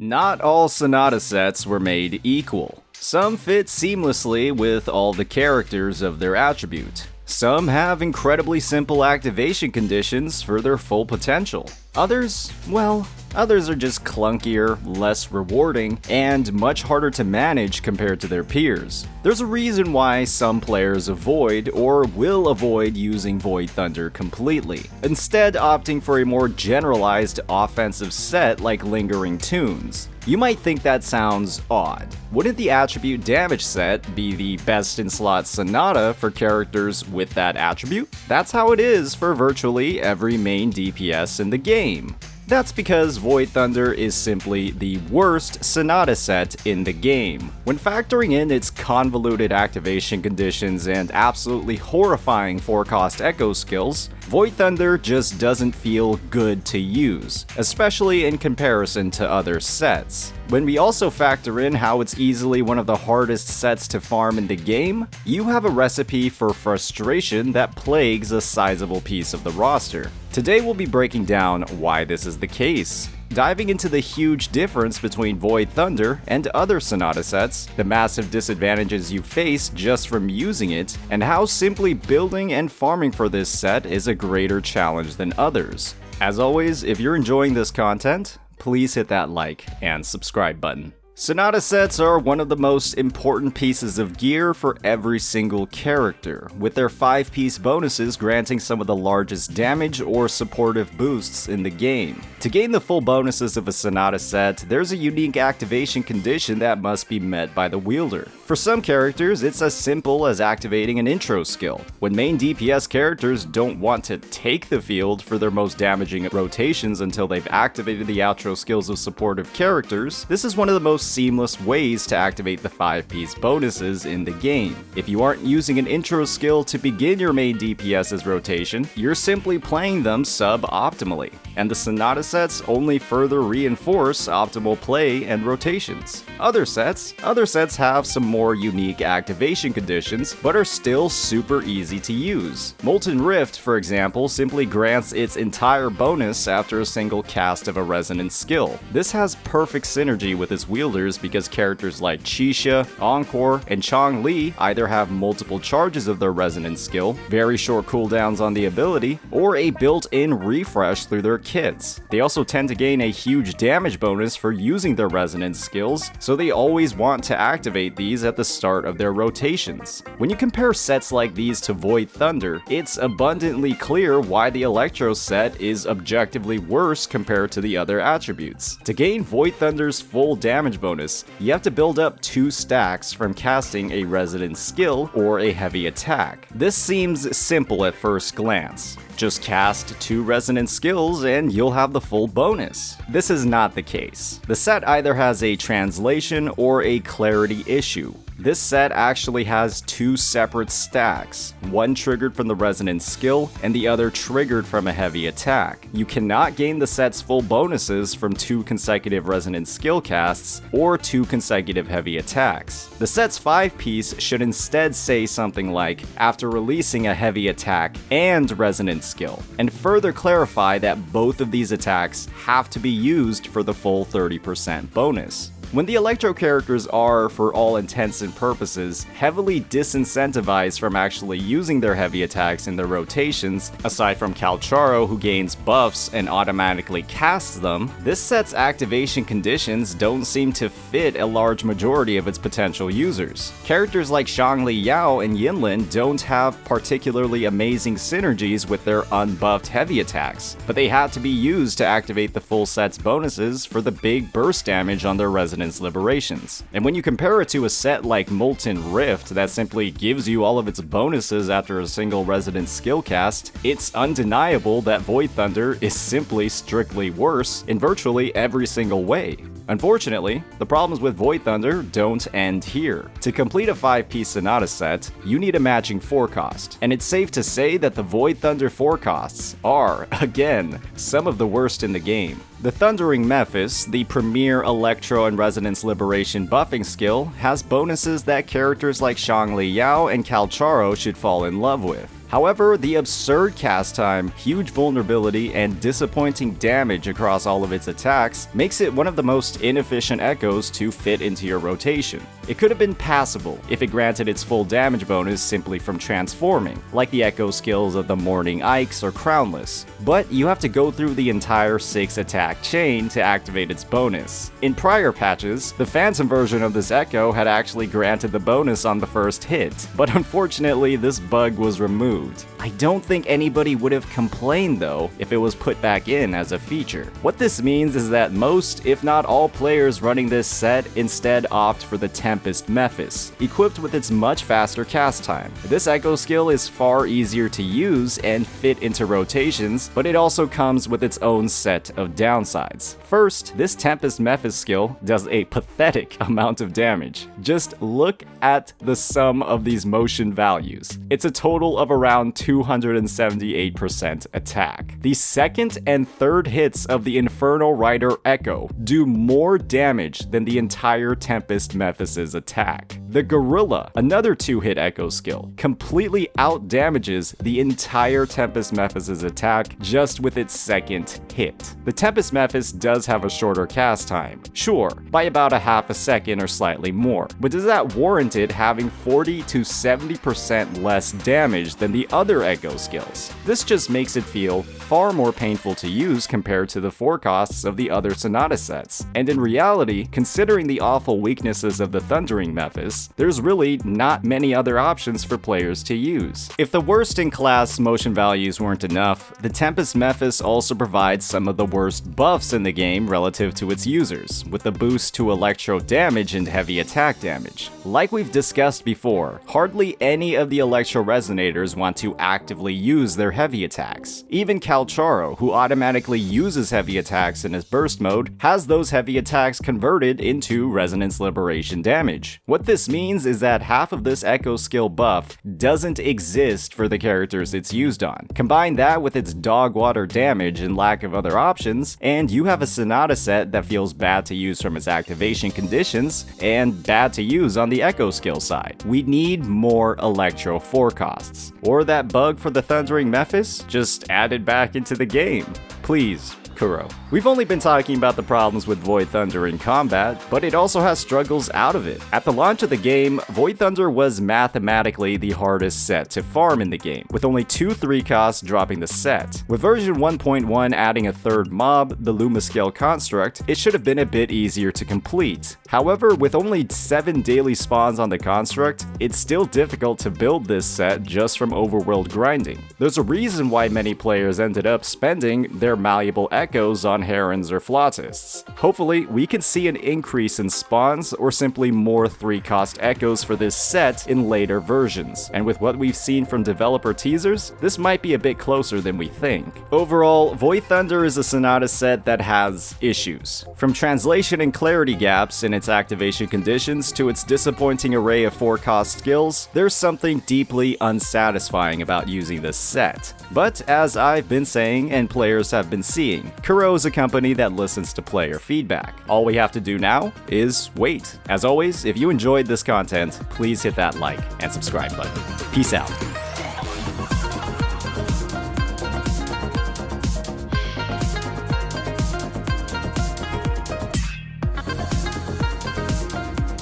Not all Sonata sets were made equal. Some fit seamlessly with all the characters of their attribute. Some have incredibly simple activation conditions for their full potential. Others are just clunkier, less rewarding, and much harder to manage compared to their peers. There's a reason why some players avoid or will avoid using Void Thunder completely, instead opting for a more generalized offensive set like Lingering Tunes. You might think that sounds odd. Wouldn't the attribute damage set be the best in slot Sonata for characters with that attribute? That's how it is for virtually every main DPS in the game. That's because Void Thunder is simply the worst Sonata set in the game. When factoring in its convoluted activation conditions and absolutely horrifying 4-cost echo skills, Void Thunder just doesn't feel good to use, especially in comparison to other sets. When we also factor in how it's easily one of the hardest sets to farm in the game, you have a recipe for frustration that plagues a sizable piece of the roster. Today we'll be breaking down why this is the case, diving into the huge difference between Void Thunder and other Sonata sets, the massive disadvantages you face just from using it, and how simply building and farming for this set is a greater challenge than others. As always, if you're enjoying this content, please hit that like and subscribe button. Sonata sets are one of the most important pieces of gear for every single character, with their 5-piece bonuses granting some of the largest damage or supportive boosts in the game. To gain the full bonuses of a Sonata set, there's a unique activation condition that must be met by the wielder. For some characters, it's as simple as activating an intro skill. When main DPS characters don't want to take the field for their most damaging rotations until they've activated the outro skills of supportive characters, this is one of the most seamless ways to activate the 5-piece bonuses in the game. If you aren't using an intro skill to begin your main DPS's rotation, you're simply playing them sub-optimally, and the Sonata sets only further reinforce optimal play and rotations. Other sets have some more unique activation conditions, but are still super easy to use. Molten Rift, for example, simply grants its entire bonus after a single cast of a resonance skill. This has perfect synergy with its wielders because characters like Chisha, Encore, and Chong-Li either have multiple charges of their resonance skill, very short cooldowns on the ability, or a built-in refresh through their kits. They also tend to gain a huge damage bonus for using their resonance skills, so they always want to activate these at the start of their rotations. When you compare sets like these to Void Thunder, it's abundantly clear why the Electro set is objectively worse compared to the other attributes. To gain Void Thunder's full damage bonus, you have to build up 2 stacks from casting a resonance skill or a heavy attack. This seems simple at first glance. Just cast 2 resonance skills and you'll have the full bonus. This is not the case. The set either has a translation or a clarity issue. This set actually has 2 separate stacks, one triggered from the resonance skill and the other triggered from a heavy attack. You cannot gain the set's full bonuses from 2 consecutive resonance skill casts or 2 consecutive heavy attacks. The set's 5-piece should instead say something like, after releasing a heavy attack and resonance skill, and further clarify that both of these attacks have to be used for the full 30% bonus. When the Electro characters are, for all intents and purposes, heavily disincentivized from actually using their heavy attacks in their rotations, aside from Calcharo who gains buffs and automatically casts them, this set's activation conditions don't seem to fit a large majority of its potential users. Characters like Shangli Yao and Yinlin don't have particularly amazing synergies with their unbuffed heavy attacks, but they have to be used to activate the full set's bonuses for the big burst damage on their resonance liberations. And when you compare it to a set like Molten Rift that simply gives you all of its bonuses after a single resonance skill cast, it's undeniable that Void Thunder is simply strictly worse in virtually every single way. Unfortunately, the problems with Void Thunder don't end here. To complete a 5-piece Sonata set, you need a matching 4-cost, and it's safe to say that the Void Thunder 4-costs are, again, some of the worst in the game. The Thundering Mephis, the premier Electro and Resonance Liberation buffing skill, has bonuses that characters like Shangli Yao and Calcharo should fall in love with. However, the absurd cast time, huge vulnerability, and disappointing damage across all of its attacks makes it one of the most inefficient echoes to fit into your rotation. It could have been passable if it granted its full damage bonus simply from transforming, like the echo skills of the Morning Ikes or Crownless, but you have to go through the entire 6 attack chain to activate its bonus. In prior patches, the Phantom version of this echo had actually granted the bonus on the first hit, but unfortunately this bug was removed. I don't think anybody would have complained though if it was put back in as a feature. What this means is that most, if not all players running this set instead opt for the Tempest Mephis, equipped with its much faster cast time. This echo skill is far easier to use and fit into rotations, but it also comes with its own set of downsides. First, this Tempest Mephis skill does a pathetic amount of damage. Just look at the sum of these motion values. It's a total of around 278% attack. The second and third hits of the Infernal Rider Echo do more damage than the entire Tempest Mephis's attack. The Gorilla, another 2-hit echo skill, completely outdamages the entire Tempest Mephis's attack just with its second hit. The Tempest Mephis does have a shorter cast time, sure, by about a half a second or slightly more, but does that warrant it having 40 to 70% less damage than the other echo skills? This just makes it feel far more painful to use compared to the forecasts of the other Sonata sets. And in reality, considering the awful weaknesses of the Thundering Mephis, there's really not many other options for players to use. If the worst in class motion values weren't enough, the Tempest Mephis also provides some of the worst buffs in the game relative to its users, with a boost to Electro damage and heavy attack damage. Like we've discussed before, hardly any of the Electro Resonators want to actively use their heavy attacks. Even Calcharo, who automatically uses heavy attacks in his burst mode, has those heavy attacks converted into Resonance Liberation damage. What this means is that half of this echo skill buff doesn't exist for the characters it's used on. Combine that with its dog water damage and lack of other options, and you have a Sonata set that feels bad to use from its activation conditions, and bad to use on the echo skill side. We need more Electro forecasts. Or that bug for the Thundering Mephis, just added back into the game. Please, Kuro. We've only been talking about the problems with Void Thunder in combat, but it also has struggles out of it. At the launch of the game, Void Thunder was mathematically the hardest set to farm in the game, with only 2 3 costs dropping the set. With version 1.1 adding a third mob, the Lumascale construct, it should have been a bit easier to complete. However, with only 7 daily spawns on the construct, it's still difficult to build this set just from overworld grinding. There's a reason why many players ended up spending their malleable echoes on Herons or Flautists. Hopefully, we can see an increase in spawns or simply more 3-cost echoes for this set in later versions, and with what we've seen from developer teasers, this might be a bit closer than we think. Overall, Void Thunder is a Sonata set that has issues. From translation and clarity gaps in its activation conditions to its disappointing array of 4-cost skills, there's something deeply unsatisfying about using this set. But as I've been saying and players have been seeing, Kuro is a company that listens to player feedback. All we have to do now is wait. As always, if you enjoyed this content, please hit that like and subscribe button. Peace out.